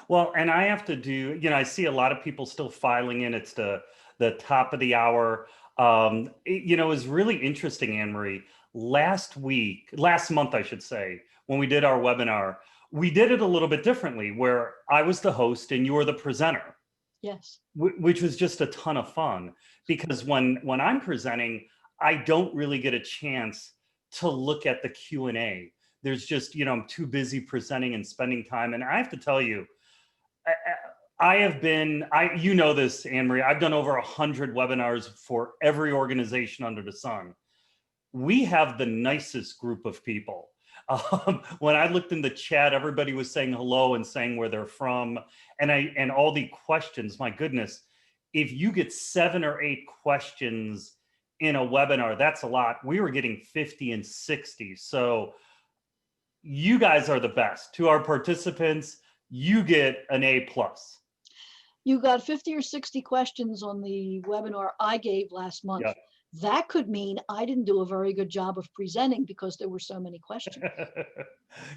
Well, and I have to do, I see a lot of people still filing in. It's the top of the hour. It was really interesting, Anne Marie. Last month, I should say, when we did our webinar, we did it a little bit differently, where I was the host and you were the presenter. Yes. Which was just a ton of fun, because when I'm presenting, I don't really get a chance to look at the Q&A. There's just, I'm too busy presenting and spending time. And I have to tell you, I have been, you know this, Anne Marie, I've done over 100 webinars for every organization under the sun. We have the nicest group of people. When I looked in the chat, everybody was saying hello and saying where they're from. And all the questions, my goodness, if you get 7 or 8 questions in a webinar, that's a lot. We were getting 50 and 60. So you guys are the best. To our participants, you get an A+. You got 50 or 60 questions on the webinar I gave last month. Yeah. That could mean I didn't do a very good job of presenting because there were so many questions.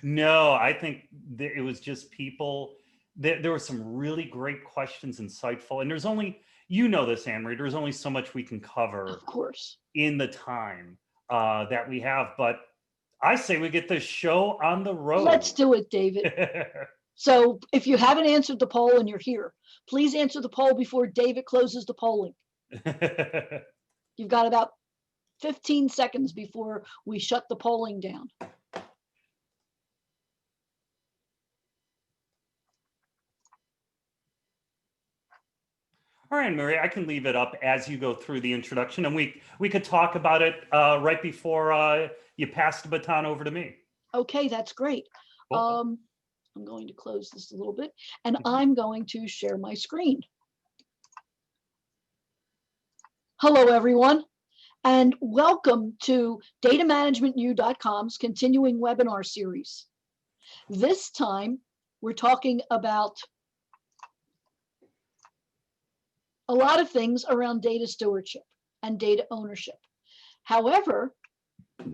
No, I think it was just people. There were some really great questions, insightful. And there's only, this, Anne Marie, there's only so much we can cover, of course, in the time that we have. But I say we get this show on the road. Let's do it, David. So if you haven't answered the poll and you're here, please answer the poll before David closes the polling. You've got about 15 seconds before we shut the polling down. All right, Mary, I can leave it up as you go through the introduction, and we could talk about it right before you pass the baton over to me. Okay, that's great. Cool. I'm going to close this a little bit, and I'm going to share my screen. Hello, everyone, and welcome to datamanagementu.com's continuing webinar series. This time, we're talking about a lot of things around data stewardship and data ownership. However,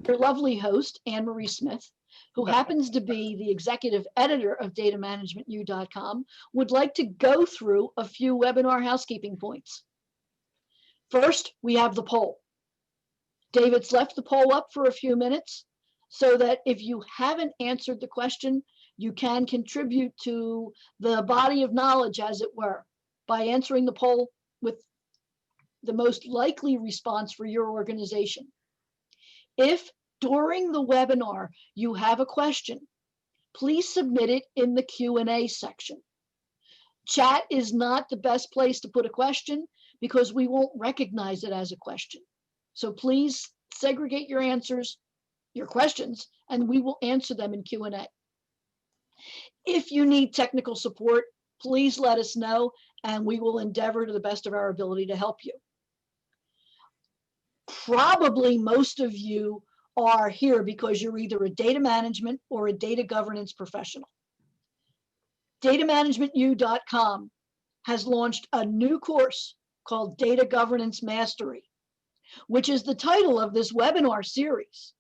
your lovely host, Anne Marie Smith, who happens to be the executive editor of datamanagementu.com, would like to go through a few webinar housekeeping points. First, we have the poll. David's left the poll up for a few minutes so that if you haven't answered the question, you can contribute to the body of knowledge, as it were, by answering the poll with the most likely response for your organization. If during the webinar you have a question, please submit it in the Q&A section. Chat is not the best place to put a question because we won't recognize it as a question. So please segregate your answers, your questions, and we will answer them in Q&A. If you need technical support, please let us know, and we will endeavor to the best of our ability to help you. Probably most of you are here because you're either a data management or a data governance professional. Datamanagementu.com has launched a new course called Data Governance Mastery, which is the title of this webinar series.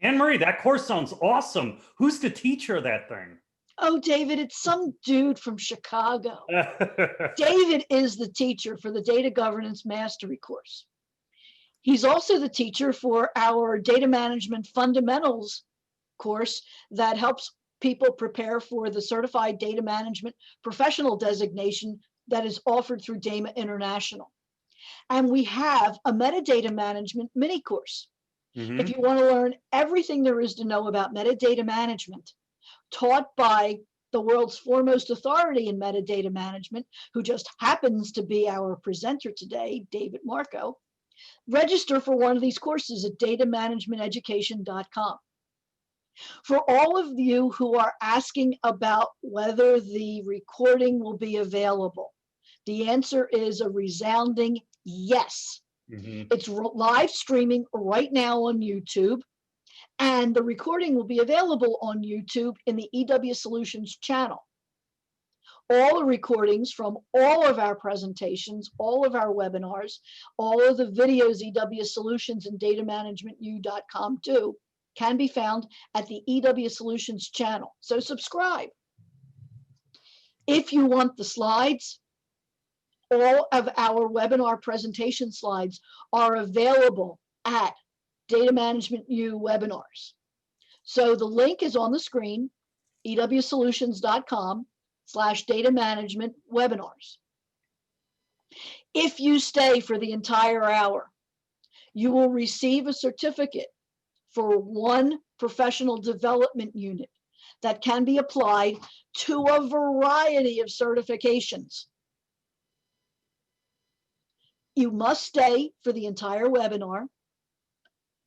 Anne Marie, that course sounds awesome. Who's the teacher of that thing? Oh, David, it's some dude from Chicago. David is the teacher for the Data Governance Mastery course. He's also the teacher for our Data Management Fundamentals course that helps people prepare for the Certified Data Management Professional designation that is offered through DAMA International. And we have a metadata management mini course. If you want to learn everything there is to know about metadata management, taught by the world's foremost authority in metadata management, who just happens to be our presenter today, David Marco, register for one of these courses at datamanagementeducation.com. For all of you who are asking about whether the recording will be available, the answer is a resounding yes. It's live streaming right now on YouTube, and the recording will be available on YouTube in the EW Solutions channel. All the recordings from all of our presentations, all of our webinars, all of the videos EW Solutions and datamanagementu.com do can be found at the EW Solutions channel. So subscribe. If you want the slides, all of our webinar presentation slides are available at Data Management U webinars. So the link is on the screen, ewsolutions.com/data management webinars. If you stay for the entire hour, you will receive a certificate for one professional development unit that can be applied to a variety of certifications. You must stay for the entire webinar,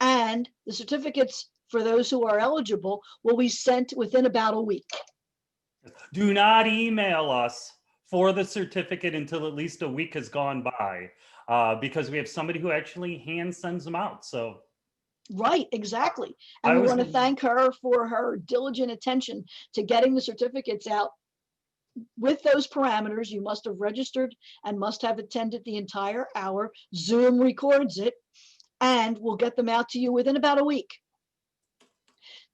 and the certificates for those who are eligible will be sent within about a week. Do not email us for the certificate until at least a week has gone by, because we have somebody who actually hand sends them out. So, right, exactly. And we want to thank her for her diligent attention to getting the certificates out. With those parameters, you must have registered and must have attended the entire hour. Zoom records it, and we'll get them out to you within about a week.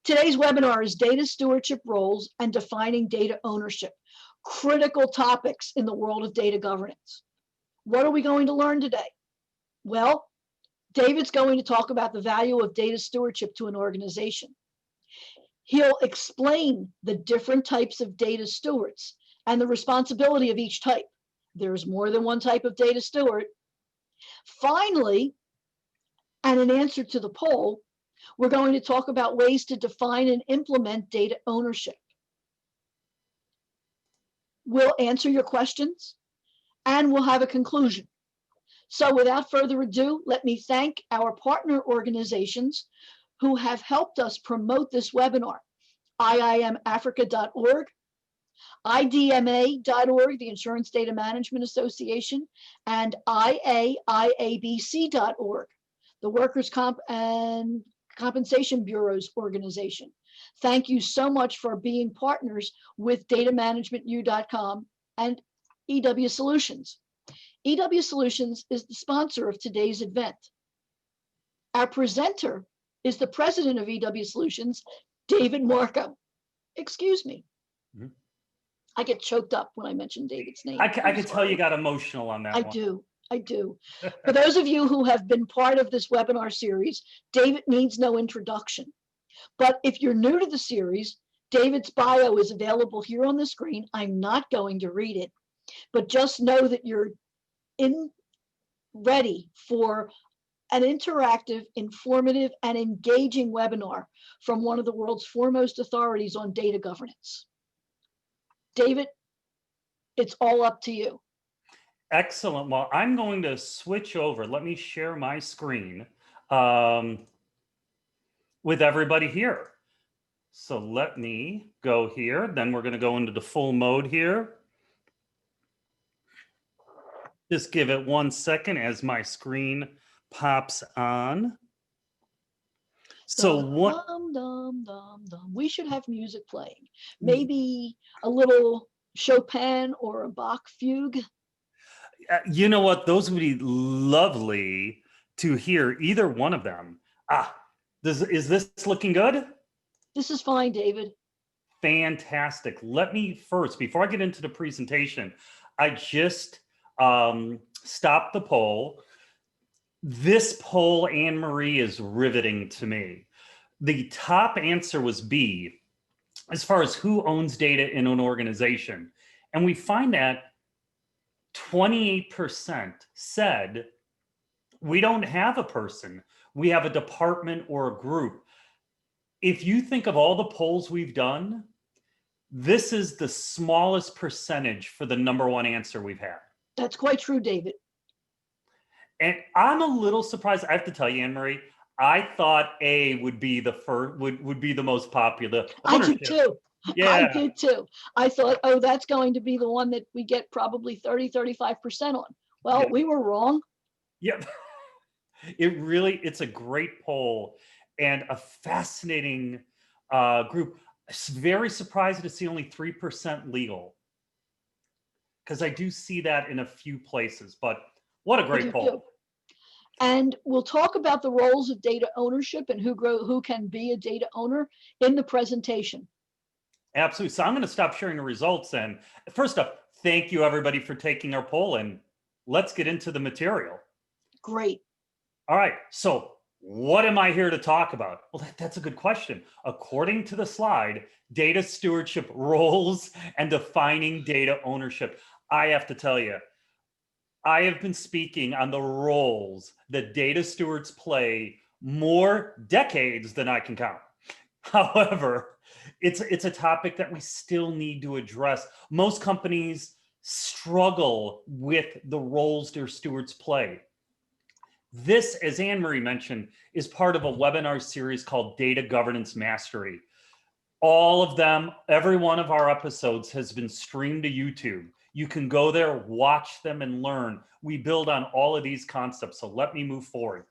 Today's webinar is Data Stewardship Roles and Defining Data Ownership, critical topics in the world of data governance. What are we going to learn today? Well, David's going to talk about the value of data stewardship to an organization. He'll explain the different types of data stewards and the responsibility of each type. There's more than one type of data steward. Finally, and in answer to the poll, we're going to talk about ways to define and implement data ownership. We'll answer your questions and we'll have a conclusion. So without further ado, let me thank our partner organizations who have helped us promote this webinar: IIMAfrica.org, IDMA.org, the Insurance Data Management Association, and IAIABC.org, the Workers' Comp and Compensation Bureau's organization. Thank you so much for being partners with datamanagementu.com and EW Solutions. EW Solutions is the sponsor of today's event. Our presenter is the president of EW Solutions, David Marco. Excuse me. Mm-hmm. I get choked up when I mention David's name. I can tell you got emotional on that one. I do. For those of you who have been part of this webinar series, David needs no introduction. But if you're new to the series, David's bio is available here on the screen. I'm not going to read it, but just know that you're ready for an interactive, informative, and engaging webinar from one of the world's foremost authorities on data governance. David, it's all up to you. Excellent. Well, I'm going to switch over. Let me share my screen with everybody here. So let me go here. Then we're going to go into the full mode here. Just give it 1 second as my screen pops on. So what? We should have music playing. Maybe a little Chopin or a Bach fugue. You know what? Those would be lovely to hear, either one of them. Is this looking good? This is fine, David. Fantastic. Let me first, before I get into the presentation, I just stopped the poll. This poll, Anne Marie, is riveting to me. The top answer was B, as far as who owns data in an organization. And we find that 28% said we don't have a person, we have a department or a group. If you think of all the polls we've done, this is the smallest percentage for the number one answer we've had. That's quite true, David. And I'm a little surprised. I have to tell you, Anne Marie, I thought A would be the first, would be the most popular. I did too. Yeah. I did too. I thought, oh, that's going to be the one that we get probably 30-35% on. Well, yeah. We were wrong. Yep. It's a great poll and a fascinating group. Very surprised to see only 3% legal, because I do see that in a few places, but what a great poll. Too. And we'll talk about the roles of data ownership and who can be a data owner in the presentation. Absolutely. So I'm going to stop sharing the results. And first up, thank you everybody for taking our poll, and let's get into the material. Great. All right. So what am I here to talk about? Well, that's a good question. According to the slide, data stewardship roles and defining data ownership. I have to tell you, I have been speaking on the roles that data stewards play more decades than I can count. However, it's a topic that we still need to address. Most companies struggle with the roles their stewards play. This, as Anne Marie mentioned, is part of a webinar series called Data Governance Mastery. All of them, every one of our episodes has been streamed to YouTube. You can go there, watch them, and learn. We build on all of these concepts. So let me move forward.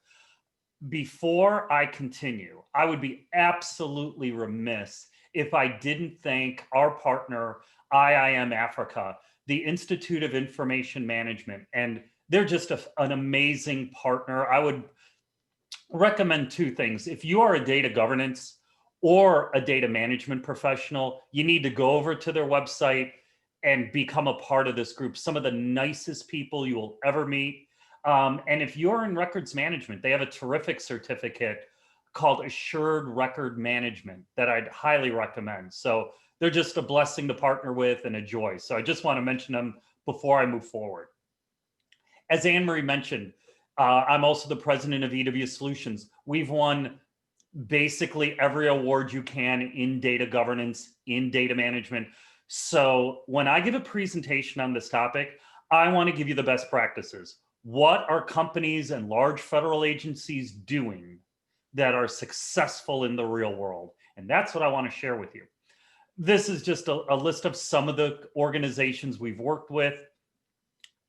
Before I continue, I would be absolutely remiss if I didn't thank our partner, IIM Africa, the Institute of Information Management, and they're just an amazing partner. I would recommend two things. If you are a data governance or a data management professional, you need to go over to their website and become a part of this group. Some of the nicest people you will ever meet. And if you're in records management, they have a terrific certificate called Assured Record Management that I'd highly recommend. So they're just a blessing to partner with and a joy. So I just want to mention them before I move forward. As Anne Marie mentioned, I'm also the president of EW Solutions. We've won basically every award you can in data governance, in data management. So when I give a presentation on this topic, I want to give you the best practices. What are companies and large federal agencies doing that are successful in the real world? And that's what I want to share with you. This is just a list of some of the organizations we've worked with.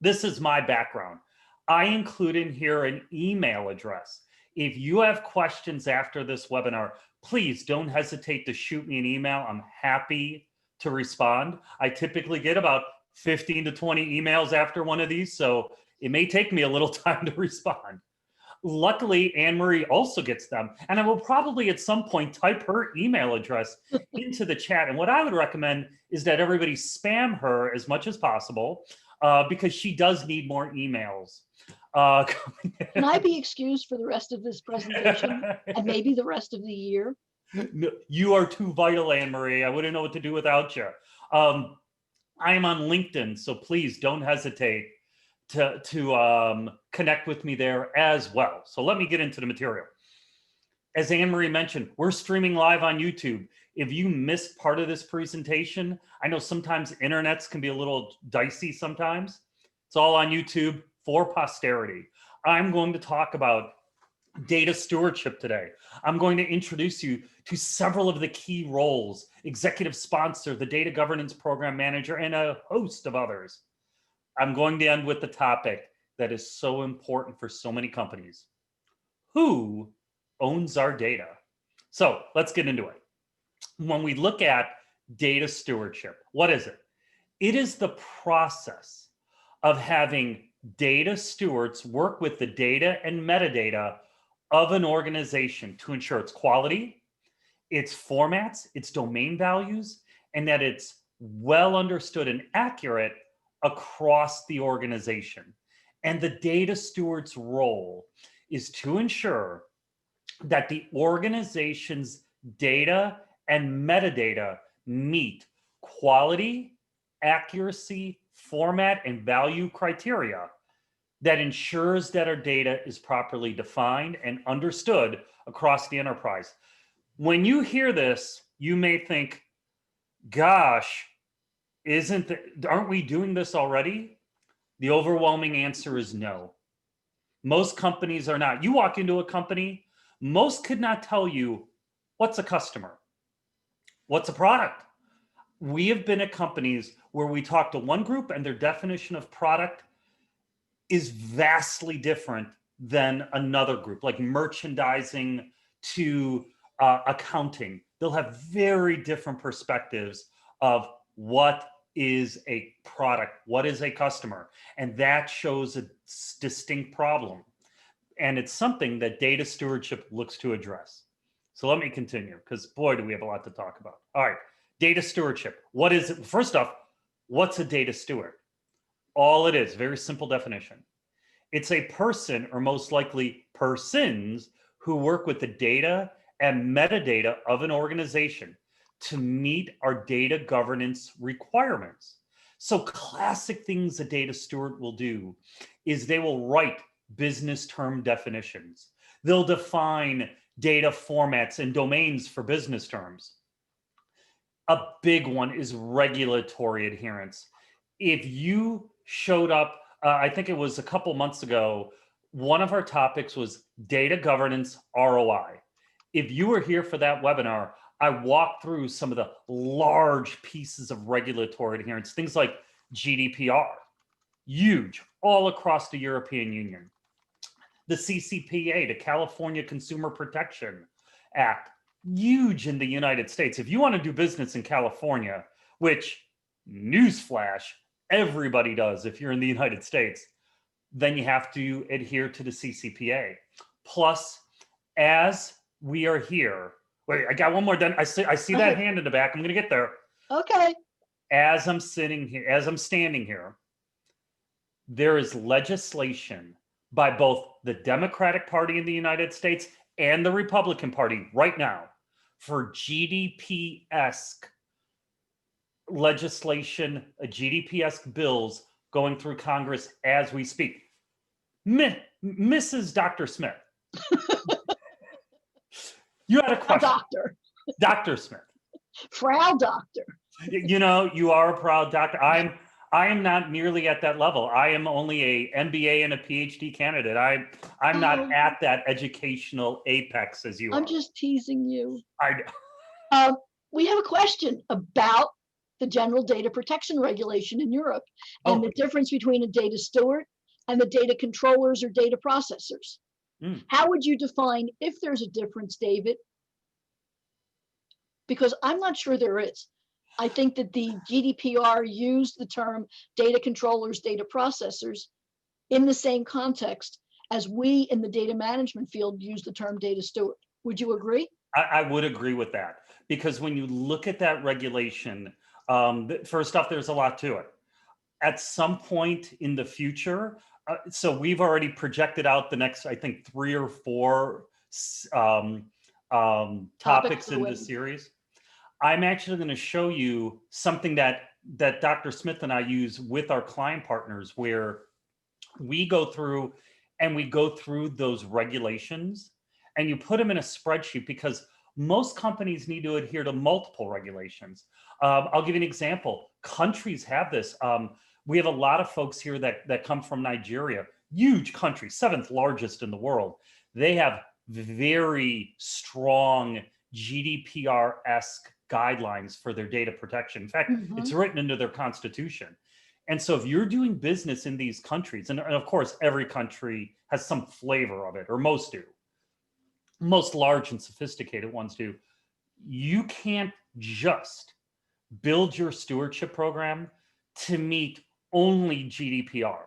This is my background. I include in here an email address. If you have questions after this webinar, please don't hesitate to shoot me an email. I'm happy to respond. I typically get about 15 to 20 emails after one of these, so it may take me a little time to respond. Luckily, Anne Marie also gets them, and I will probably at some point type her email address into the chat. And what I would recommend is that everybody spam her as much as possible, because she does need more emails. Can I be excused for the rest of this presentation and maybe the rest of the year? No, you are too vital, Anne Marie. I wouldn't know what to do without you. I am on LinkedIn, so please don't hesitate to connect with me there as well. So let me get into the material. As Anne Marie mentioned, we're streaming live on YouTube. If you missed part of this presentation, I know sometimes internets can be a little dicey sometimes. It's all on YouTube for posterity. I'm going to talk about data stewardship today. I'm going to introduce you to several of the key roles: executive sponsor, the data governance program manager, and a host of others. I'm going to end with the topic that is so important for so many companies. Who owns our data? So let's get into it. When we look at data stewardship, what is it? It is the process of having data stewards work with the data and metadata of an organization to ensure its quality, its formats, its domain values, and that it's well understood and accurate across the organization. And the data steward's role is to ensure that the organization's data and metadata meet quality, accuracy, format, and value criteria that ensures that our data is properly defined and understood across the enterprise. When you hear this, you may think, gosh, aren't we doing this already? The overwhelming answer is no. Most companies are not. You walk into a company, most could not tell you what's a customer, what's a product. We have been at companies where we talk to one group and their definition of product is vastly different than another group, like merchandising to accounting. They'll have very different perspectives of what is a product, what is a customer, and that shows a distinct problem. And it's something that data stewardship looks to address. So let me continue, because boy, do we have a lot to talk about. All right, Data stewardship. What is it? First off, what's a data steward? All it is, very simple definition. It's a person, or most likely persons, who work with the data and metadata of an organization to meet our data governance requirements. So classic things a data steward will do is they will write business term definitions. They'll define data formats and domains for business terms. A big one is regulatory adherence. If you showed up, I think it was a couple months ago, one of our topics was data governance ROI. If you were here for that webinar, I walked through some of the large pieces of regulatory adherence, things like GDPR, huge, all across the European Union. The CCPA, the California Consumer Protection Act, huge in the United States. If you want to do business in California, which, newsflash, everybody does if you're in the United States, then you have to adhere to the CCPA. Plus, as we are here, wait, I got one more done. I see that hand in the back. I'm going to get there. Okay. As I'm standing here, there is legislation by both the Democratic Party in the United States and the Republican Party right now for GDP-esque legislation, GDP-esque bills going through Congress as we speak. Mrs. Dr. Smith, you had a question. Doctor. Dr. Smith. Frau Doctor. You know, you are a proud doctor. I am not nearly at that level. I am only a MBA and a PhD candidate. I'm not at that educational apex as you are. I'm just teasing you. I We have a question about the General Data Protection Regulation in Europe and the difference between a data steward and the data controllers or data processors. How would you define if there's a difference, David? Because I'm not sure there is. I think that the GDPR used the term data controllers, data processors in the same context as we in the data management field use the term data steward. Would you agree? I would agree with that, because when you look at that regulation, first off, there's a lot to it. At some point in the future, so we've already projected out the next, I think, 3 or 4 topics in this series. I'm actually going to show you something that Dr. Smith and I use with our client partners, where we go through those regulations, and you put them in a spreadsheet, because most companies need to adhere to multiple regulations. I'll give you an example. Countries have this. We have a lot of folks here that come from Nigeria, huge country, 7th largest in the world. They have very strong GDPR-esque guidelines for their data protection. In fact, it's written into their constitution. And so if you're doing business in these countries, and of course, every country has some flavor of it, or most do, most large and sophisticated ones do, you can't just build your stewardship program to meet only GDPR.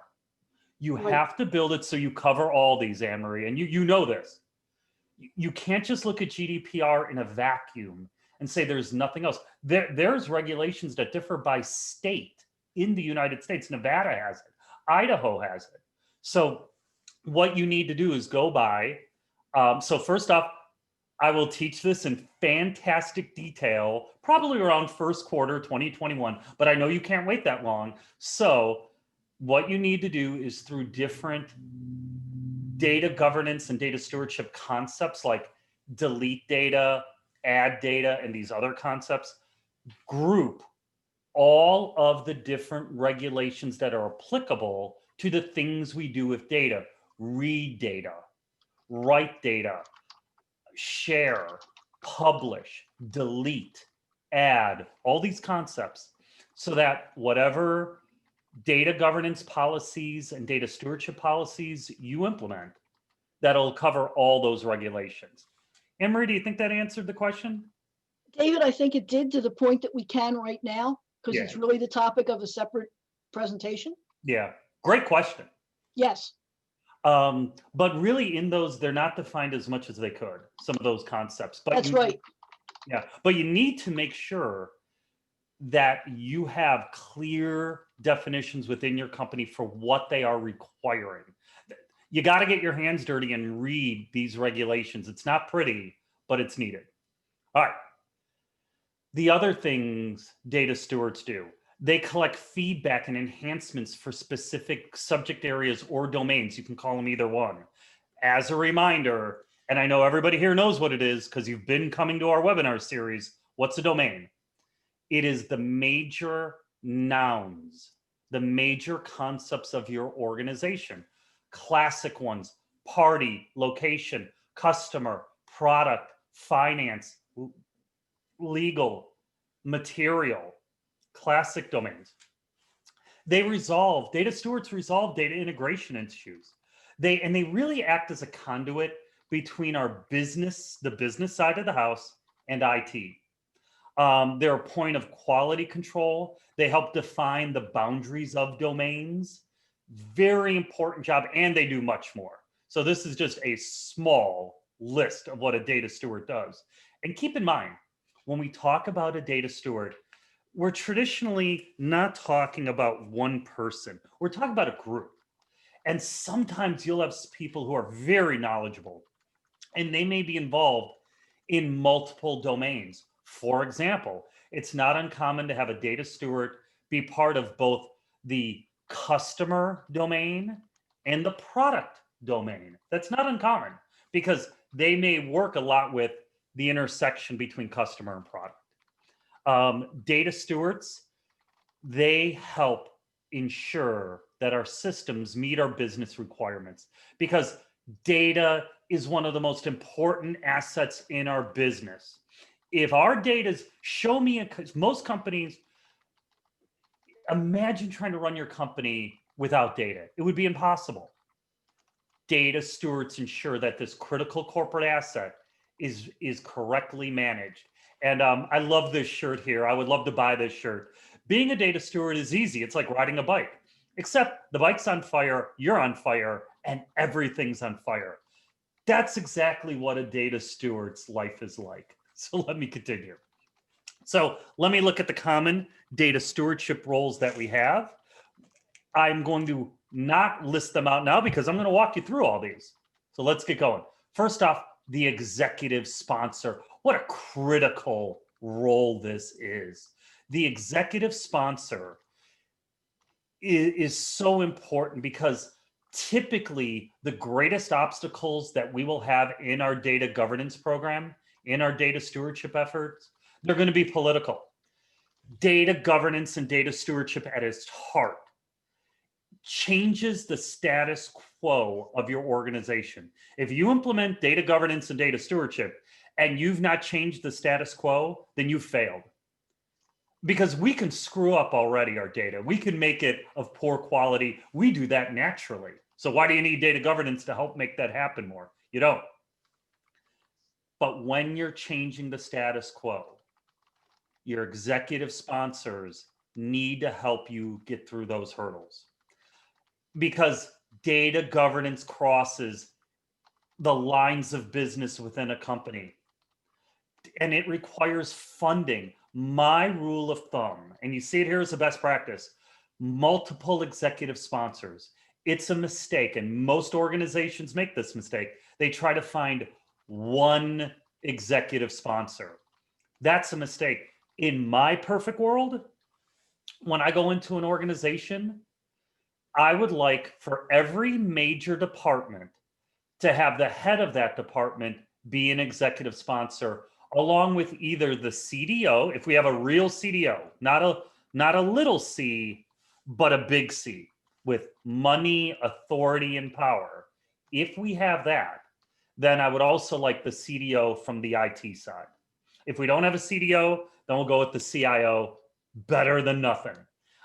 You have to build it so you cover all these, Anne-Marie, and you know this. You can't just look at GDPR in a vacuum and say there's nothing else. There's regulations that differ by state in the United States. Nevada has it. Idaho has it. So what you need to do is go by. So first off, I will teach this in fantastic detail, probably around first quarter 2021, but I know you can't wait that long. So what you need to do is, through different data governance and data stewardship concepts like delete data, add data, and these other concepts, group all of the different regulations that are applicable to the things we do with data. Read data, write data, share, publish, delete, add, all these concepts, so that whatever data governance policies and data stewardship policies you implement, that'll cover all those regulations. Anne-Marie, do you think that answered the question? David, I think it did, to the point that we can right now, because it's really the topic of a separate presentation. Yeah, great question. Yes. But really, in those, they're not defined as much as they could, some of those concepts. But that's right. Yeah, but you need to make sure that you have clear definitions within your company for what they are requiring. You got to get your hands dirty and read these regulations. It's not pretty, but it's needed. All right. The other things data stewards do, they collect feedback and enhancements for specific subject areas or domains. You can call them either one. As a reminder, and I know everybody here knows what it is because you've been coming to our webinar series, what's a domain? It is the major nouns, the major concepts of your organization. Classic ones: party, location, customer, product, finance, legal, material, classic domains. Data stewards resolve data integration issues. They really act as a conduit between our business, the business side of the house, and IT. They're a point of quality control. They help define the boundaries of domains. Very important job, and they do much more. So this is just a small list of what a data steward does. And keep in mind, when we talk about a data steward, we're traditionally not talking about one person. We're talking about a group. And sometimes you'll have people who are very knowledgeable, and they may be involved in multiple domains. For example, it's not uncommon to have a data steward be part of both the customer domain and the product domain. That's not uncommon because they may work a lot with the intersection between customer and product. Data stewards, they help ensure that our systems meet our business requirements because data is one of the most important assets in our business. If our data show me, most companies, imagine trying to run your company without data. It would be impossible. Data stewards ensure that this critical corporate asset is correctly managed. And I love this shirt here. I would love to buy this shirt. Being a data steward is easy. It's like riding a bike, except the bike's on fire, you're on fire, and everything's on fire. That's exactly what a data steward's life is like. So let me continue. So let me look at the common data stewardship roles that we have. I'm going to not list them out now because I'm going to walk you through all these. So let's get going. First off, the executive sponsor. What a critical role this is. The executive sponsor is so important because typically the greatest obstacles that we will have in our data governance program, in our data stewardship efforts, they're going to be political. Data governance and data stewardship at its heart changes the status quo of your organization. If you implement data governance and data stewardship and you've not changed the status quo, then you've failed. Because we can screw up already our data. We can make it of poor quality. We do that naturally. So why do you need data governance to help make that happen more? You don't. But when you're changing the status quo, your executive sponsors need to help you get through those hurdles. Because data governance crosses the lines of business within a company. And it requires funding. My rule of thumb, and you see it here as a best practice, multiple executive sponsors. It's a mistake, and most organizations make this mistake. They try to find one executive sponsor. That's a mistake. In my perfect world, when I go into an organization, I would like for every major department to have the head of that department be an executive sponsor, along with either the CDO, if we have a real CDO, not a little c, but a big C, with money, authority, and power. If we have that, then I would also like the CDO from the IT side. If we don't have a CDO, then we'll go with the CIO, better than nothing.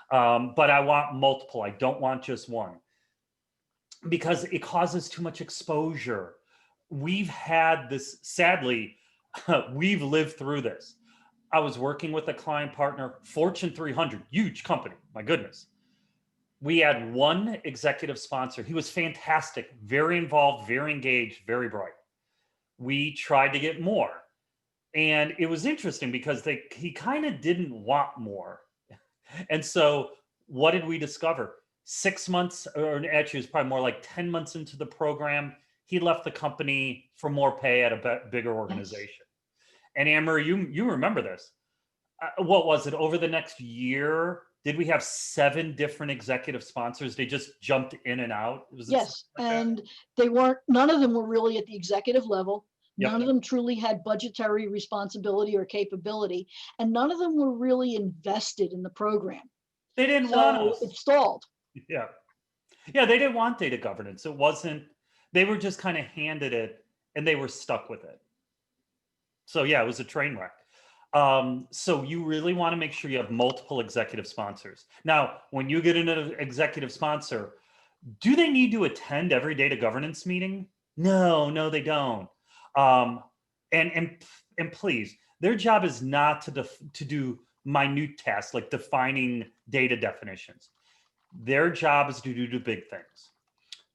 But I want multiple. I don't want just one because it causes too much exposure. We've had this, sadly, we've lived through this. I was working with a client partner, Fortune 300, huge company, my goodness. We had one executive sponsor. He was fantastic, very involved, very engaged, very bright. We tried to get more. And it was interesting because he kind of didn't want more. And so what did we discover? 6 months, or actually it was probably more like 10 months into the program, he left the company for more pay at a bigger Yes. organization. And Anne-Marie, you remember this. What was it? Over the next year, did we have 7 different executive sponsors? They just jumped in and out. Was it something Yes, like that? and none of them were really at the executive level. Yep. None of them truly had budgetary responsibility or capability, and none of them were really invested in the program. They didn't want So us. it stalled. Yeah. Yeah, they didn't want data governance. It wasn't, they were just kind of handed it and they were stuck with it. So yeah, it was a train wreck. So you really want to make sure you have multiple executive sponsors. Now, when you get into an executive sponsor, do they need to attend every data governance meeting? No, they don't. Um, and please, their job is not to do minute tasks like defining data definitions. Their job is to do the big things,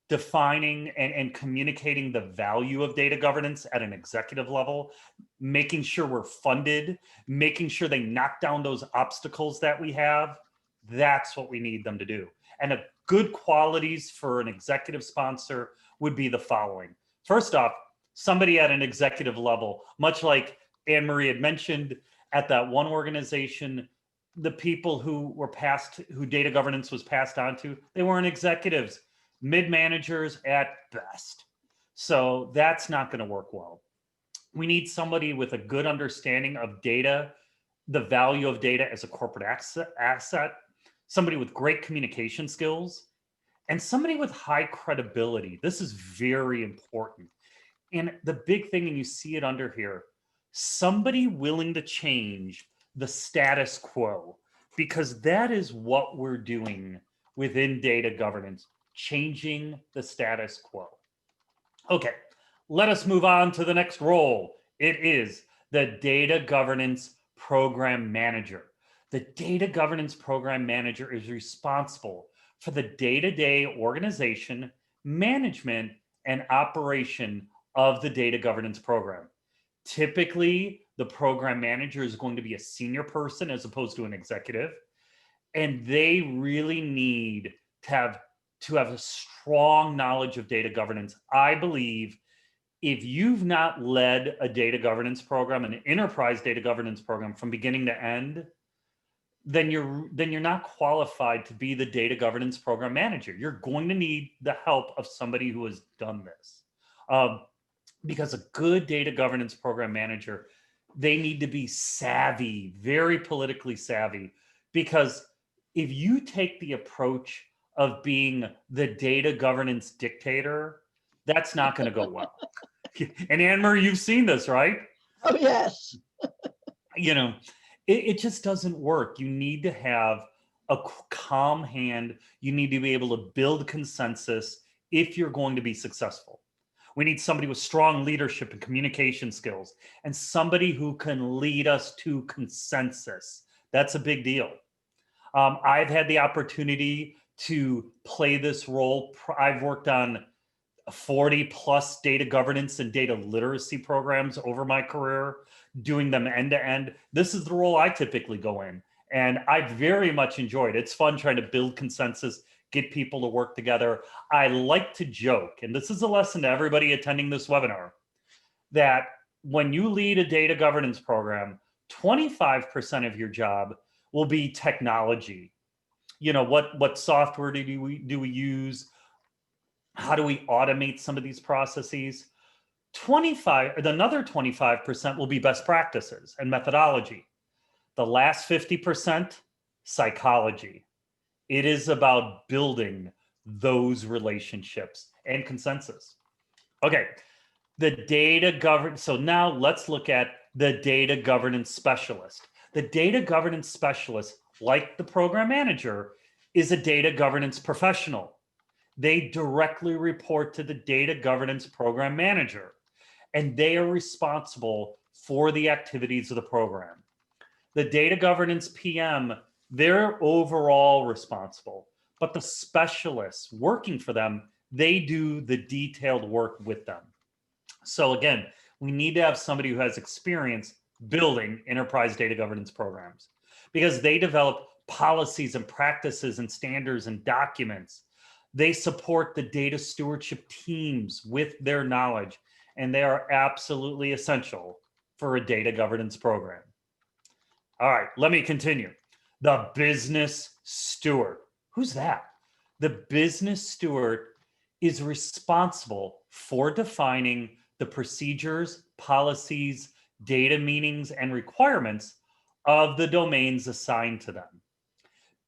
defining and communicating the value of data governance at an executive level, making sure we're funded, making sure they knock down those obstacles that we have. That's what we need them to do. And a good qualities for an executive sponsor would be the following. First off, somebody at an executive level, much like Anne-Marie had mentioned at that one organization, the people who data governance was passed on to, they weren't executives, mid-managers at best. So that's not going to work well. We need somebody with a good understanding of data, the value of data as a corporate asset, somebody with great communication skills, and somebody with high credibility. This is very important. And the big thing, and you see it under here, somebody willing to change the status quo, because that is what we're doing within data governance, changing the status quo. Okay, let us move on to the next role. It is the data governance program manager. The data governance program manager is responsible for the day-to-day organization, management, and operation of the data governance program. Typically, the program manager is going to be a senior person as opposed to an executive, and they really need to have a strong knowledge of data governance. I believe if you've not led a data governance program, an enterprise data governance program from beginning to end, then you're not qualified to be the data governance program manager. You're going to need the help of somebody who has done this. Because a good data governance program manager, they need to be savvy, very politically savvy, because if you take the approach of being the data governance dictator, that's not going to go well. And Anne-Marie, you've seen this, right? Oh, yes. It just doesn't work. You need to have a calm hand. You need to be able to build consensus if you're going to be successful. We need somebody with strong leadership and communication skills, and somebody who can lead us to consensus. That's a big deal. I've had the opportunity to play this role. I've worked on 40 plus data governance and data literacy programs over my career, doing them end to end. This is the role I typically go in, and I very much enjoyed it. It's fun trying to build consensus, get people to work together. I like to joke, and this is a lesson to everybody attending this webinar, that when you lead a data governance program, 25% of your job will be technology. What software do we use? How do we automate some of these processes? Another 25% will be best practices and methodology. The last 50%, psychology. It is about building those relationships and consensus. Okay, so now let's look at the data governance specialist. The data governance specialist, like the program manager, is a data governance professional. They directly report to the data governance program manager, and they are responsible for the activities of the program. The data governance PM, they're overall responsible, but the specialists working for them, they do the detailed work with them. So again, we need to have somebody who has experience building enterprise data governance programs because they develop policies and practices and standards and documents. They support the data stewardship teams with their knowledge, and they are absolutely essential for a data governance program. All right, let me continue. The business steward. Who's that? The business steward is responsible for defining the procedures, policies, data meanings, and requirements of the domains assigned to them.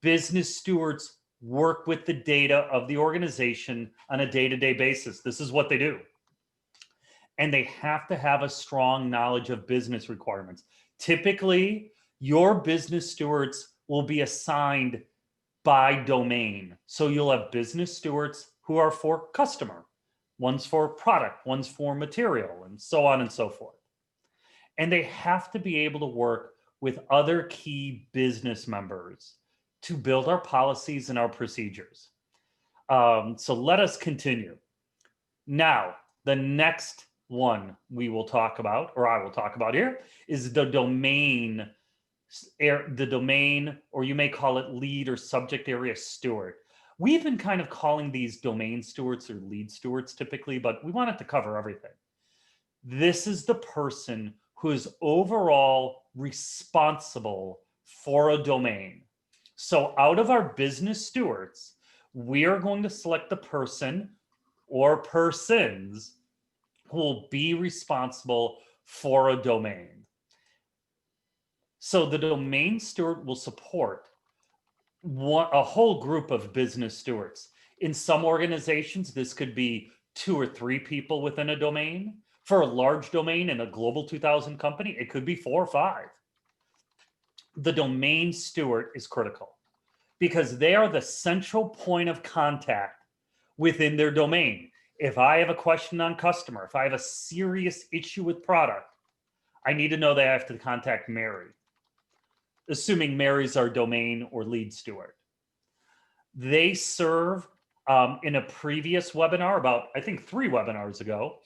Business stewards work with the data of the organization on a day-to-day basis. This is what they do. And they have to have a strong knowledge of business requirements. Typically, your business stewards will be assigned by domain. So you'll have business stewards who are for customer, one's for product, one's for material, and so on and so forth. And they have to be able to work with other key business members to build our policies and our procedures. So let us continue. Now, the next one we will talk about, or I will talk about here, is the domain, or you may call it lead or subject area steward. We've been kind of calling these domain stewards or lead stewards typically, but we wanted to cover everything. This is the person who is overall responsible for a domain. So out of our business stewards, we are going to select the person or persons who will be responsible for a domain. So the domain steward will support a whole group of business stewards. In some organizations, this could be 2 or 3 people within a domain. For a large domain in a global 2000 company, it could be 4 or 5. The domain steward is critical because they are the central point of contact within their domain. If I have a question on customer, if I have a serious issue with product, I need to know that I have to contact Mary, assuming Mary's our domain or lead steward. They serve in a previous webinar, about I think 3 webinars ago,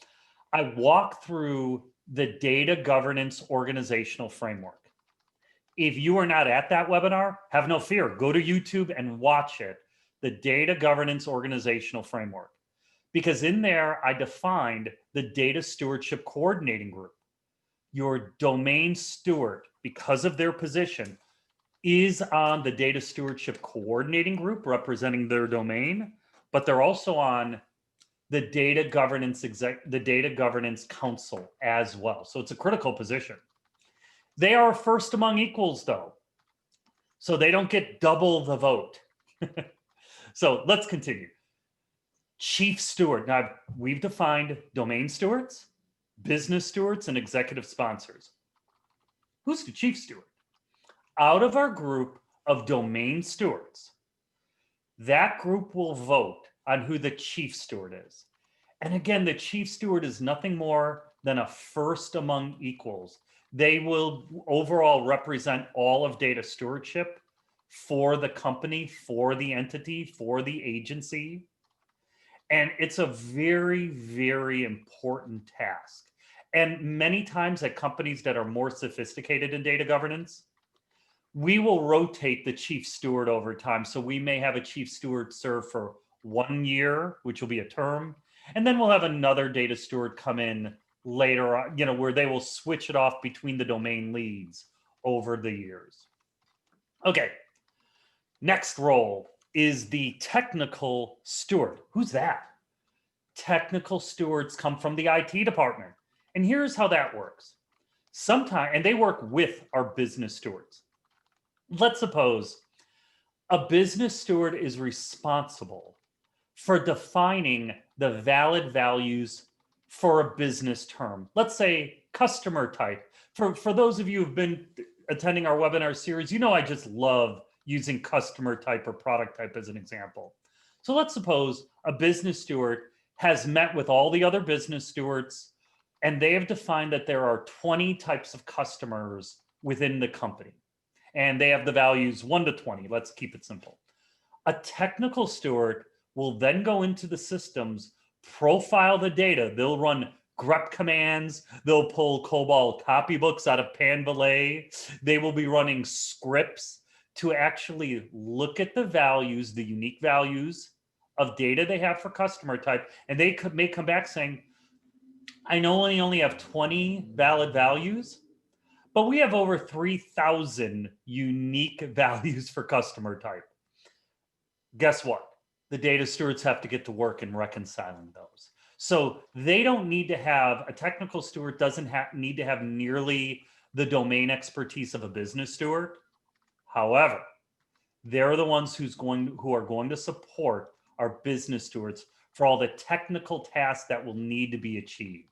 I walked through the data governance organizational framework. If you are not at that webinar, have no fear. Go to YouTube and watch it, the data governance organizational framework. Because in there, I defined the data stewardship coordinating group. Your domain steward, because of their position, is on the data stewardship coordinating group representing their domain, but they're also on the data governance council as well. So it's a critical position. They are first among equals though, so they don't get double the vote. So let's continue. Chief steward. Now we've defined domain stewards, business stewards, and executive sponsors. Who's the chief steward? Out of our group of domain stewards, that group will vote on who the chief steward is. And again, the chief steward is nothing more than a first among equals. They will overall represent all of data stewardship for the company, for the entity, for the agency. And it's a very, very important task. And many times at companies that are more sophisticated in data governance, we will rotate the chief steward over time. So we may have a chief steward serve for 1 year, which will be a term. And then we'll have another data steward come in later on, where they will switch it off between the domain leads over the years. Okay, next role is the technical steward. Who's that? Technical stewards come from the IT department. And here's how that works. And they work with our business stewards. Let's suppose a business steward is responsible for defining the valid values for a business term. Let's say customer type. For those of you who've been attending our webinar series, I just love using customer type or product type as an example. So let's suppose a business steward has met with all the other business stewards, and they have defined that there are 20 types of customers within the company. And they have the values 1 to 20. Let's keep it simple. A technical steward will then go into the systems, profile the data. They'll run grep commands. They'll pull COBOL copybooks out of Pan-Valet. They will be running scripts to actually look at the values, the unique values of data they have for customer type. And they may come back saying, I know we only have 20 valid values, but we have over 3,000 unique values for customer type. Guess what? The data stewards have to get to work in reconciling those. So they don't need to have, a technical steward doesn't need to have nearly the domain expertise of a business steward. However, they're the ones who are going to support our business stewards for all the technical tasks that will need to be achieved.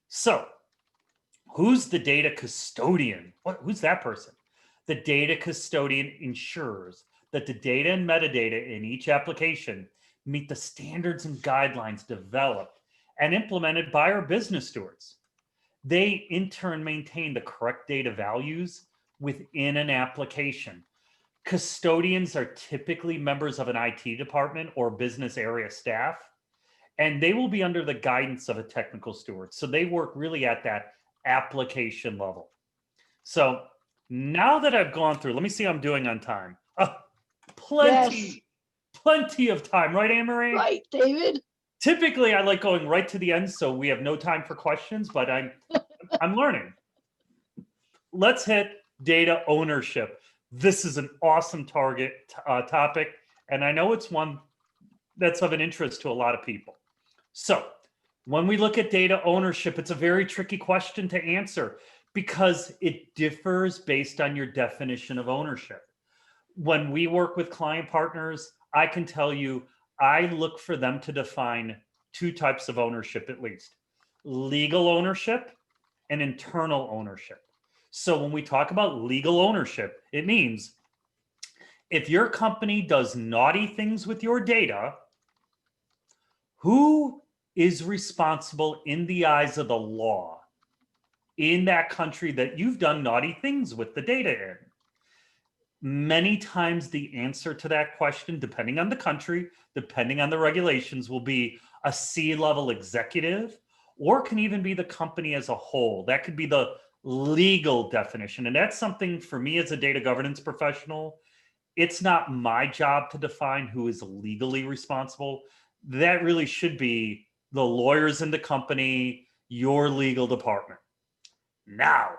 So who's the data custodian? Who's that person? The data custodian ensures that the data and metadata in each application meet the standards and guidelines developed and implemented by our business stewards. They in turn maintain the correct data values within an application. Custodians are typically members of an IT department or business area staff, and they will be under the guidance of a technical steward. So they work really at that application level. So now that I've gone through, let me see how I'm doing on time. Plenty of time, right, Anne-Marie? Right, David. Typically, I like going right to the end, so we have no time for questions, but I'm learning. Let's hit data ownership. This is an awesome topic, and I know it's one that's of an interest to a lot of people. So when we look at data ownership, it's a very tricky question to answer because it differs based on your definition of ownership. When we work with client partners, I can tell you, I look for them to define two types of ownership at least: legal ownership and internal ownership. So when we talk about legal ownership, it means if your company does naughty things with your data, who is responsible in the eyes of the law in that country that you've done naughty things with the data in? Many times the answer to that question, depending on the country, depending on the regulations, will be a C-level executive, or can even be the company as a whole. That could be the legal definition. And that's something for me as a data governance professional. It's not my job to define who is legally responsible. That really should be the lawyers in the company, your legal department. Now,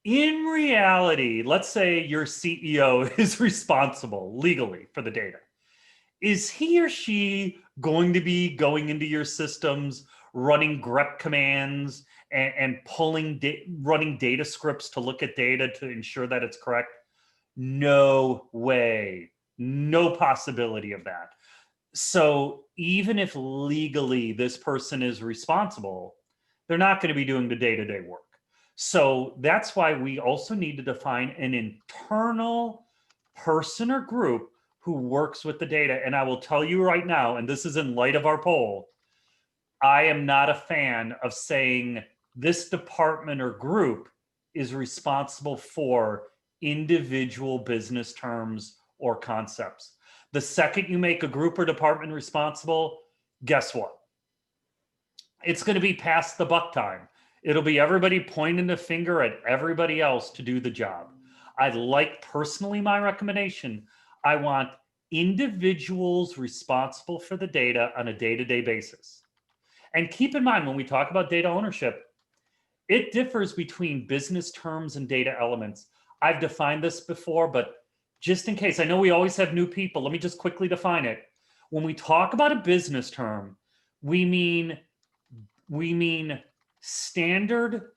in reality, let's say your CEO is responsible legally for the data. Is he or she going to be going into your systems, running grep commands and running data scripts to look at data to ensure that it's correct? No way. No possibility of that. So even if legally this person is responsible, they're not going to be doing the day-to-day work. So that's why we also need to define an internal person or group who works with the data. And I will tell you right now, and this is in light of our poll, I am not a fan of saying this department or group is responsible for individual business terms or concepts. The second you make a group or department responsible, guess what? It's going to be past the buck time. It'll be everybody pointing the finger at everybody else to do the job. I'd like, personally, my recommendation, I want individuals responsible for the data on a day-to-day basis. And keep in mind, when we talk about data ownership, it differs between business terms and data elements. I've defined this before, but just in case, I know we always have new people. Let me just quickly define it. When we talk about a business term, we mean standard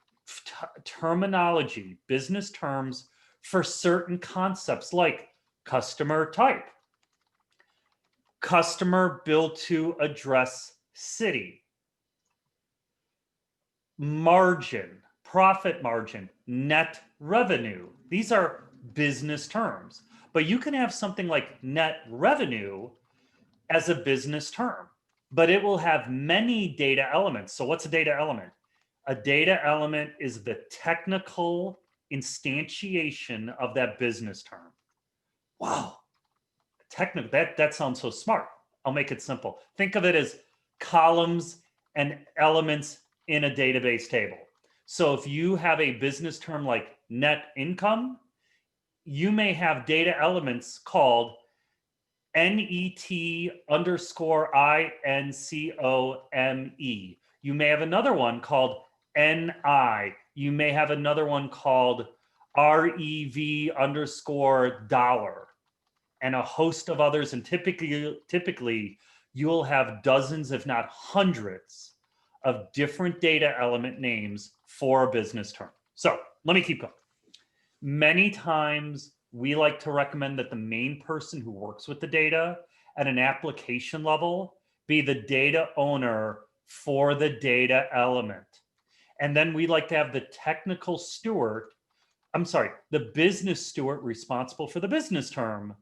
terminology, business terms for certain concepts like customer type, customer bill to address city, margin, profit margin, net revenue. These are business terms, but you can have something like net revenue as a business term, but it will have many data elements. So what's a data element? A data element is the technical instantiation of that business term. Wow. That sounds so smart. I'll make it simple. Think of it as columns and elements in a database table. So if you have a business term like net income, you may have data elements called NET_INCOME. You may have another one called NI. You may have another one called REV_dollar, and a host of others. And typically you'll have dozens, if not hundreds, of different data element names for a business term. So let me keep going. Many times we like to recommend that the main person who works with the data at an application level be the data owner for the data element. And then we like to have the technical steward, the business steward responsible for the business term,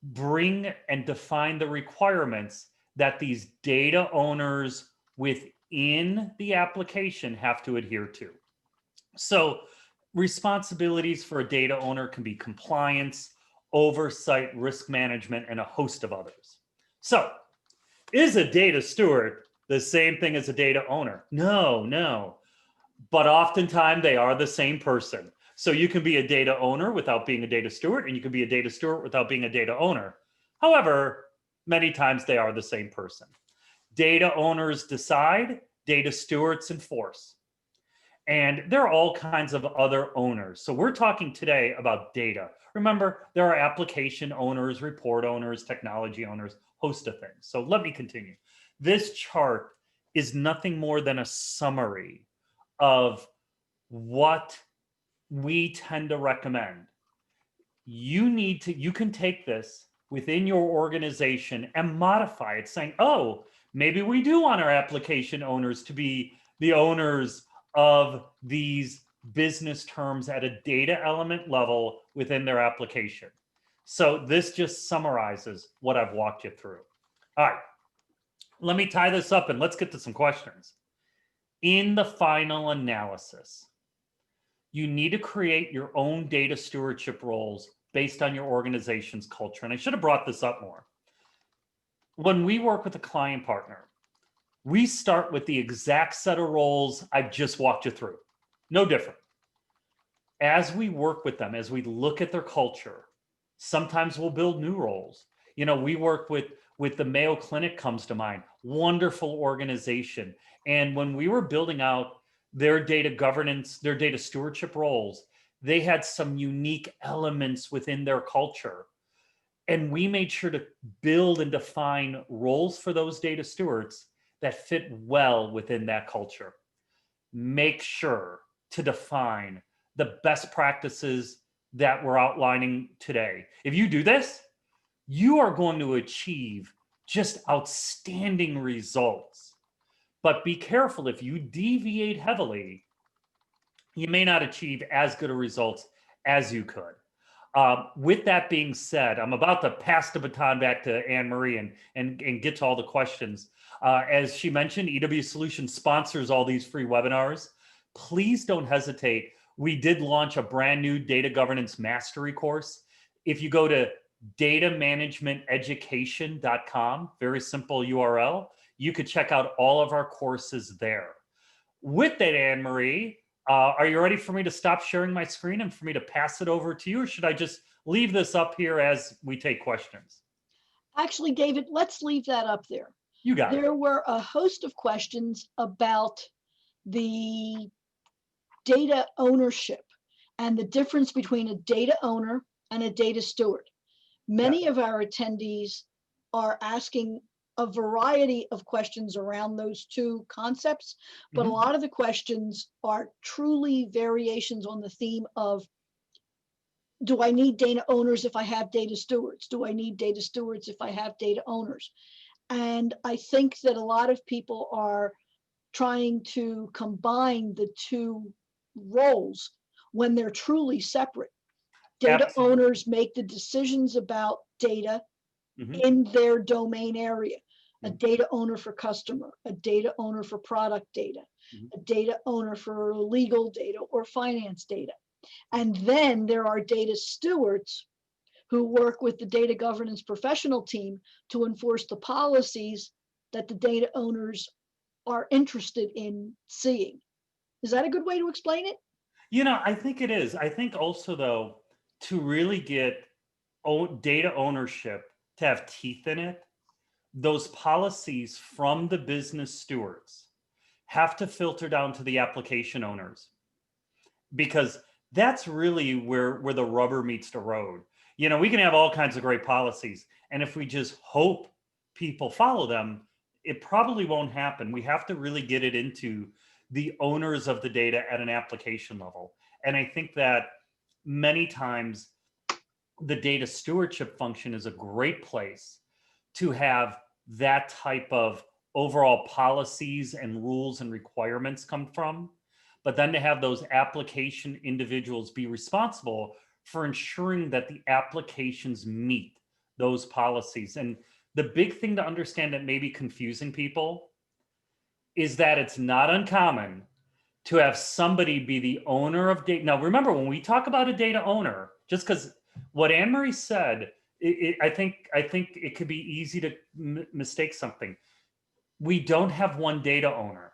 bring and define the requirements that these data owners within the application have to adhere to. So responsibilities for a data owner can be compliance, oversight, risk management, and a host of others. So is a data steward the same thing as a data owner? No. But oftentimes they are the same person. So you can be a data owner without being a data steward, and you can be a data steward without being a data owner. However, many times they are the same person. Data owners decide, data stewards enforce. And there are all kinds of other owners. So we're talking today about data. Remember, there are application owners, report owners, technology owners, host of things. So let me continue. This chart is nothing more than a summary of what we tend to recommend. You can take this within your organization and modify it, saying, oh, maybe we do want our application owners to be the owners of these business terms at a data element level within their application. So this just summarizes what I've walked you through. All right, let me tie this up and let's get to some questions. In the final analysis, you need to create your own data stewardship roles based on your organization's culture. And I should have brought this up more. When we work with a client partner, we start with the exact set of roles I've just walked you through. No different. As we work with them, as we look at their culture, sometimes we'll build new roles. You know, we work with the Mayo Clinic comes to mind, wonderful organization. And when we were building out their data governance, their data stewardship roles, they had some unique elements within their culture. And we made sure to build and define roles for those data stewards that fit well within that culture. Make sure to define the best practices that we're outlining today. If you do this, you are going to achieve just outstanding results. But be careful, if you deviate heavily, you may not achieve as good a results as you could. With that being said, I'm about to pass the baton back to Anne-Marie and get to all the questions. As she mentioned, EW Solutions sponsors all these free webinars. Please don't hesitate. We did launch a brand new data governance mastery course. If you go to datamanagementeducation.com, very simple URL, you could check out all of our courses there. With that, Anne-Marie, are you ready for me to stop sharing my screen and for me to pass it over to you, or should I just leave this up here as we take questions? Actually, David, let's leave that up there. You got it. There were a host of questions about the data ownership and the difference between a data owner and a data steward. Many of our attendees are asking a variety of questions around those two concepts, but a lot of the questions are truly variations on the theme of, do I need data owners if I have data stewards? Do I need data stewards if I have data owners? And I think that a lot of people are trying to combine the two roles when they're truly separate. Data Absolutely. owners make the decisions about data in their domain area. A data owner for customer, a data owner for product data, a data owner for legal data or finance data. And then there are data stewards who work with the data governance professional team to enforce the policies that the data owners are interested in seeing. Is that a good way to explain it? I think it is. I think also, though, to really get data ownership to have teeth in it, those policies from the business stewards have to filter down to the application owners, because that's really where the rubber meets the road. We can have all kinds of great policies, and if we just hope people follow them, it probably won't happen. We have to really get it into the owners of the data at an application level. And I think that many times the data stewardship function is a great place to have that type of overall policies and rules and requirements come from, but then to have those application individuals be responsible for ensuring that the applications meet those policies. And the big thing to understand that may be confusing people is that it's not uncommon to have somebody be the owner of data. Now, remember, when we talk about a data owner, just because what Anne Marie said, I think it could be easy to mistake something. We don't have one data owner.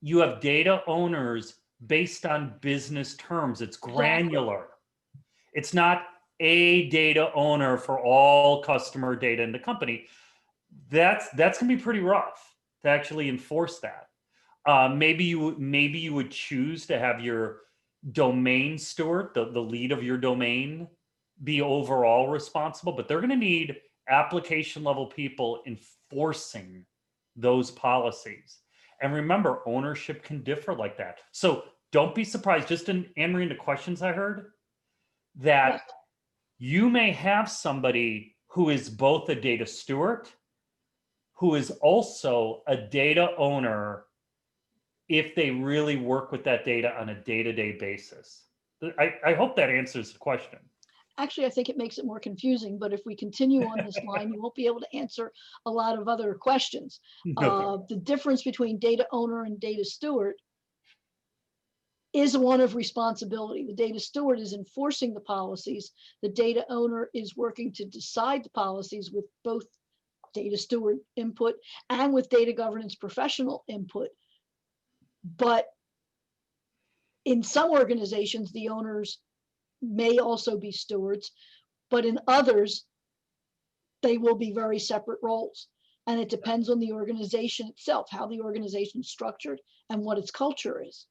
You have data owners based on business terms. It's granular. It's not a data owner for all customer data in the company. That's going to be pretty rough to actually enforce that. Maybe you would choose to have your domain steward, the lead of your domain, be overall responsible, but they're going to need application level people enforcing those policies. And remember, ownership can differ like that. So don't be surprised, just in Anne Marie, the questions I heard, that you may have somebody who is both a data steward, who is also a data owner, if they really work with that data on a day-to-day basis. I hope that answers the question. Actually, I think it makes it more confusing, but if we continue on this line, you won't be able to answer a lot of other questions. The difference between data owner and data steward is one of responsibility. The data steward is enforcing the policies. The data owner is working to decide the policies with both data steward input and with data governance professional input. But in some organizations, the owners may also be stewards, but in others, they will be very separate roles. And it depends on the organization itself, how the organization is structured and what its culture is.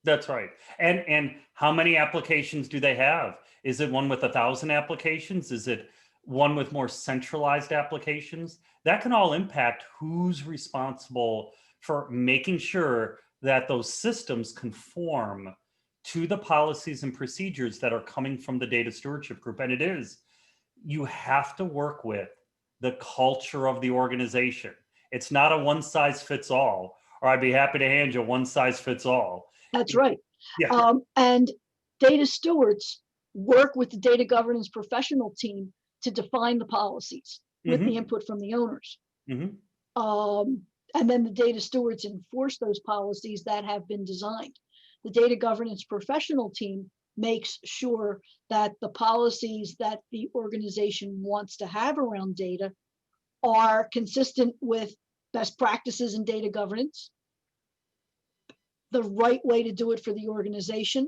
That's right. And how many applications do they have? Is it one with 1,000 applications? Is it one with more centralized applications? That can all impact who's responsible for making sure that those systems conform to the policies and procedures that are coming from the data stewardship group. And you have to work with the culture of the organization. It's not a one size fits all, or I'd be happy to hand you one size fits all. That's right. Yeah. And data stewards work with the data governance professional team to define the policies with the input from the owners. And then the data stewards enforce those policies that have been designed. The data governance professional team makes sure that the policies that the organization wants to have around data are consistent with best practices in data governance, the right way to do it for the organization.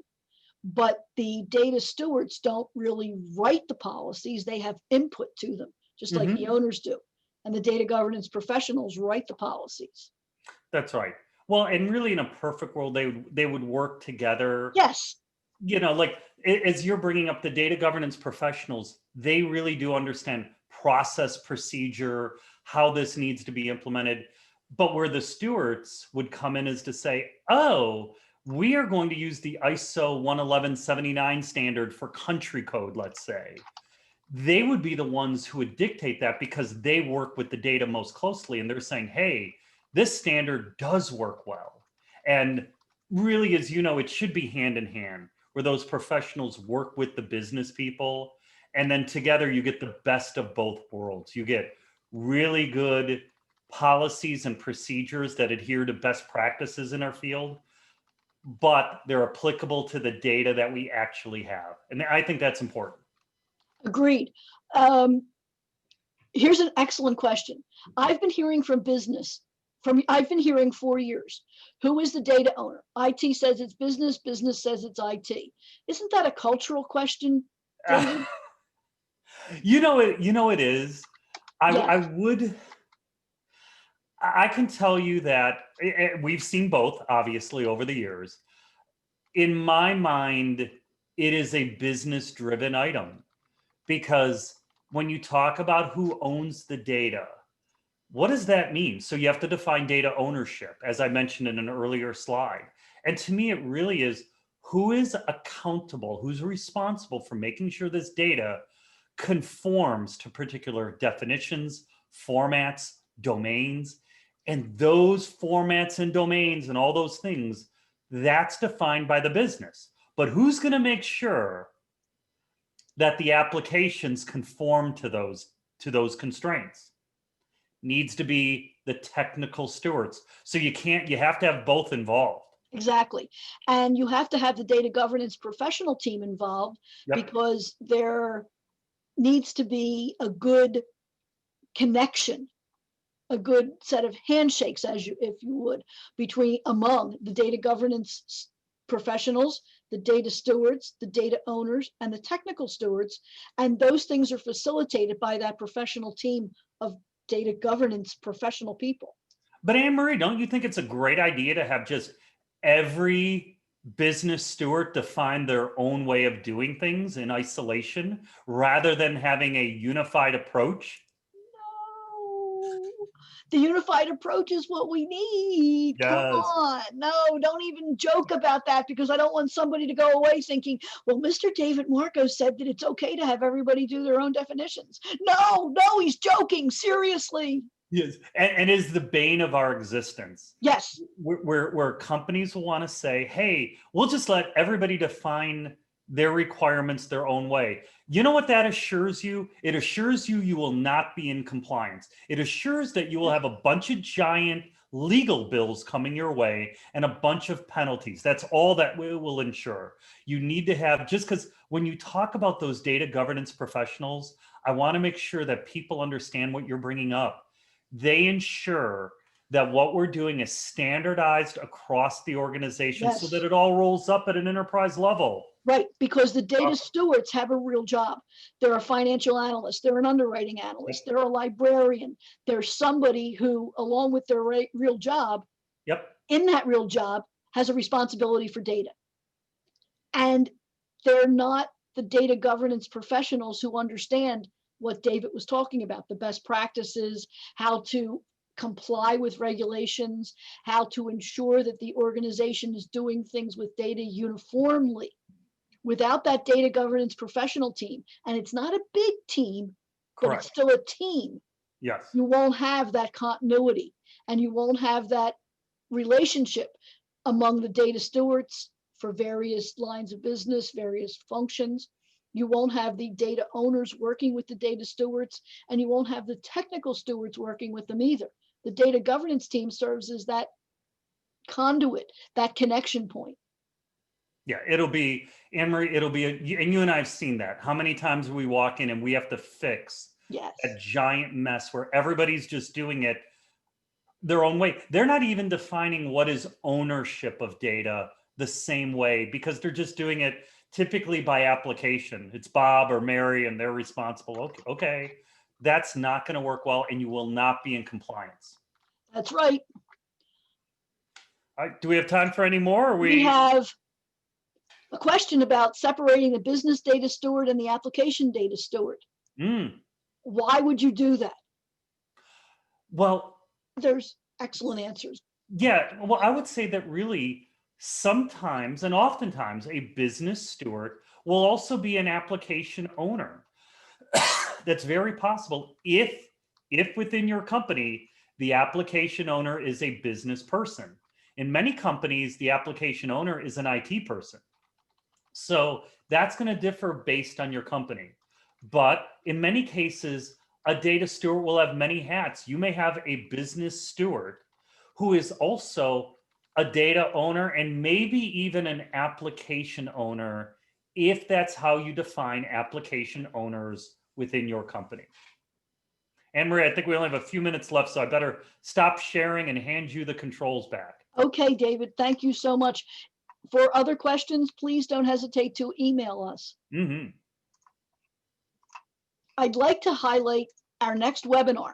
But the data stewards don't really write the policies. They have input to them, just like the owners do. And the data governance professionals write the policies. That's right. Well, and really in a perfect world, they would work together. Yes. Like as you're bringing up the data governance professionals, they really do understand process, procedure, how this needs to be implemented. But where the stewards would come in is to say, oh, we are going to use the ISO 11179 standard for country code, let's say. They would be the ones who would dictate that because they work with the data most closely. And they're saying, hey, this standard does work well. And really, as you know, it should be hand in hand, where those professionals work with the business people. And then together you get the best of both worlds. You get really good policies and procedures that adhere to best practices in our field, but they're applicable to the data that we actually have. And I think that's important. Agreed. Here's an excellent question. I've been hearing from business, I've been hearing for years, who is the data owner? IT says it's business, business says it's IT. Isn't that a cultural question, David? It is. I Yes, would, I can tell you that we've seen both, obviously, over the years. In my mind, it is a business driven item because when you talk about who owns the data, what does that mean? So you have to define data ownership, as I mentioned in an earlier slide. And to me, it really is who is accountable, who's responsible for making sure this data conforms to particular definitions, formats, domains, and those formats and domains and all those things, that's defined by the business. But who's going to make sure that the applications conform to those constraints? Needs to be the technical stewards. So you have to have both involved. exactly. And you have to have the data governance professional team involved Yep. because there needs to be a good connection, a good set of handshakes, if you would, among the data governance professionals, the data stewards, the data owners, and the technical stewards. And those things are facilitated by that professional team of data governance professional people. But Anne Marie, don't you think it's a great idea to have just every business steward define their own way of doing things in isolation rather than having a unified approach? No, the unified approach is what we need. Come Yes. on. No, don't even joke about that because I don't want somebody to go away thinking, well, Mr. David Marco said that it's okay to have everybody do their own definitions. No, he's joking. Seriously. Yes. And is the bane of our existence. Yes. Where companies will want to say, hey, we'll just let everybody define their requirements their own way. You know what that assures you? It assures you will not be in compliance. It assures that you will have a bunch of giant legal bills coming your way and a bunch of penalties. That's all that will ensure. You need to have, just because when you talk about those data governance professionals, I want to make sure that people understand what you're bringing up. They ensure that what we're doing is standardized across the organization so that it all rolls up at an enterprise level. Right, because the data stewards have a real job. They're a financial analyst, they're an underwriting analyst, they're a librarian. They're somebody who, along with their real job, in that real job, has a responsibility for data. And they're not the data governance professionals who understand what David was talking about, the best practices, how to comply with regulations, how to ensure that the organization is doing things with data uniformly. Without that data governance professional team, and it's not a big team, but it's still a team. Yes. You won't have that continuity and you won't have that relationship among the data stewards for various lines of business, various functions. You won't have the data owners working with the data stewards, and you won't have the technical stewards working with them either. The data governance team serves as that conduit, that connection point. Yeah, it'll be, Anne-Marie, and you and I have seen that. How many times we walk in and we have to fix a giant mess where everybody's just doing it their own way. They're not even defining what is ownership of data the same way because they're just doing it typically by application. It's Bob or Mary and they're responsible. Okay. That's not going to work well and you will not be in compliance. That's right. All right, do we have time for any more? We have a question about separating the business data steward and the application data steward. Why would you do that? Well, there's excellent answers. Yeah, well, I would say that really sometimes and oftentimes a business steward will also be an application owner. That's very possible if within your company, the application owner is a business person. In many companies, the application owner is an IT person. So that's going to differ based on your company. But in many cases, a data steward will have many hats. You may have a business steward who is also a data owner and maybe even an application owner, if that's how you define application owners within your company. Anne Marie, I think we only have a few minutes left, so I better stop sharing and hand you the controls back. Okay, David, thank you so much. For other questions, please don't hesitate to email us. Mm-hmm. I'd like to highlight our next webinar.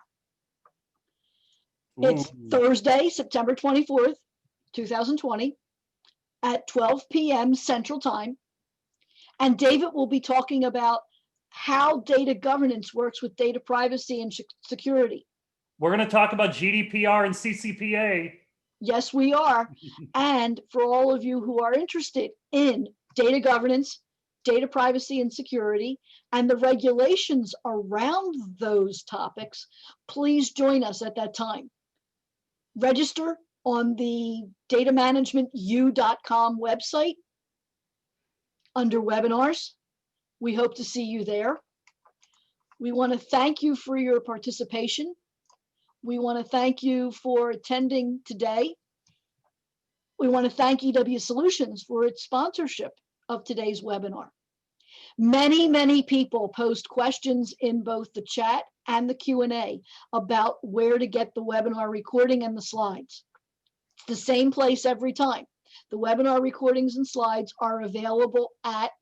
It's Thursday, September 24th, 2020 at 12 p.m. Central Time. And David will be talking about how data governance works with data privacy and security. We're going to talk about GDPR and CCPA. Yes, we are. And for all of you who are interested in data governance, data privacy and security, and the regulations around those topics, please join us at that time. Register on the datamanagementu.com website under webinars. We hope to see you there. We want to thank you for your participation. We want to thank you for attending today. We want to thank EW Solutions for its sponsorship of today's webinar. Many, many people post questions in both the chat and the Q&A about where to get the webinar recording and the slides. It's the same place every time. The webinar recordings and slides are available at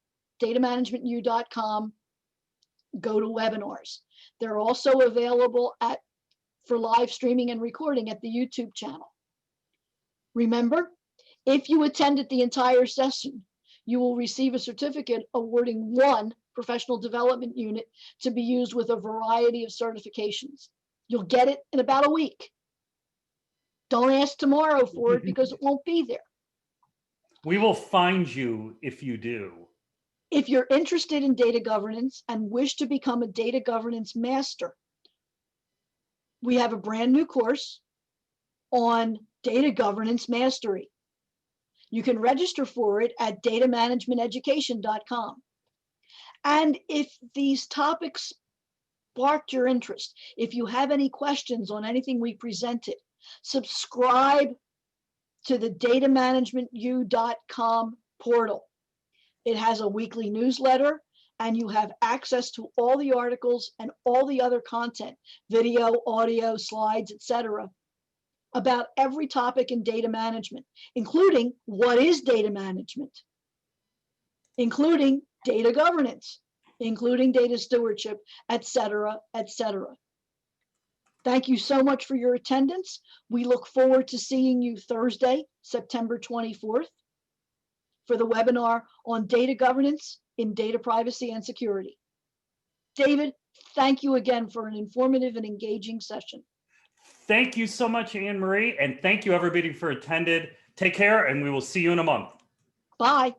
datamanagementu.com. Go to webinars. They're also available for live streaming and recording at the YouTube channel. Remember, if you attended the entire session, you will receive a certificate awarding 1 professional development unit to be used with a variety of certifications. You'll get it in about a week. Don't ask tomorrow for it because it won't be there. We will find you if you do. If you're interested in data governance and wish to become a data governance master, we have a brand new course on data governance mastery. You can register for it at datamanagementeducation.com. And if these topics sparked your interest, if you have any questions on anything we presented, subscribe to the datamanagementu.com portal. It has a weekly newsletter, and you have access to all the articles and all the other content, video, audio, slides, etc., about every topic in data management, including what is data management, including data governance, including data stewardship, etc., etc. Thank you so much for your attendance. We look forward to seeing you Thursday, September 24th, for the webinar on data governance in data privacy and security. David, thank you again for an informative and engaging session. Thank you so much, Anne Marie, and thank you everybody for attending. Take care, and we will see you in a month. Bye.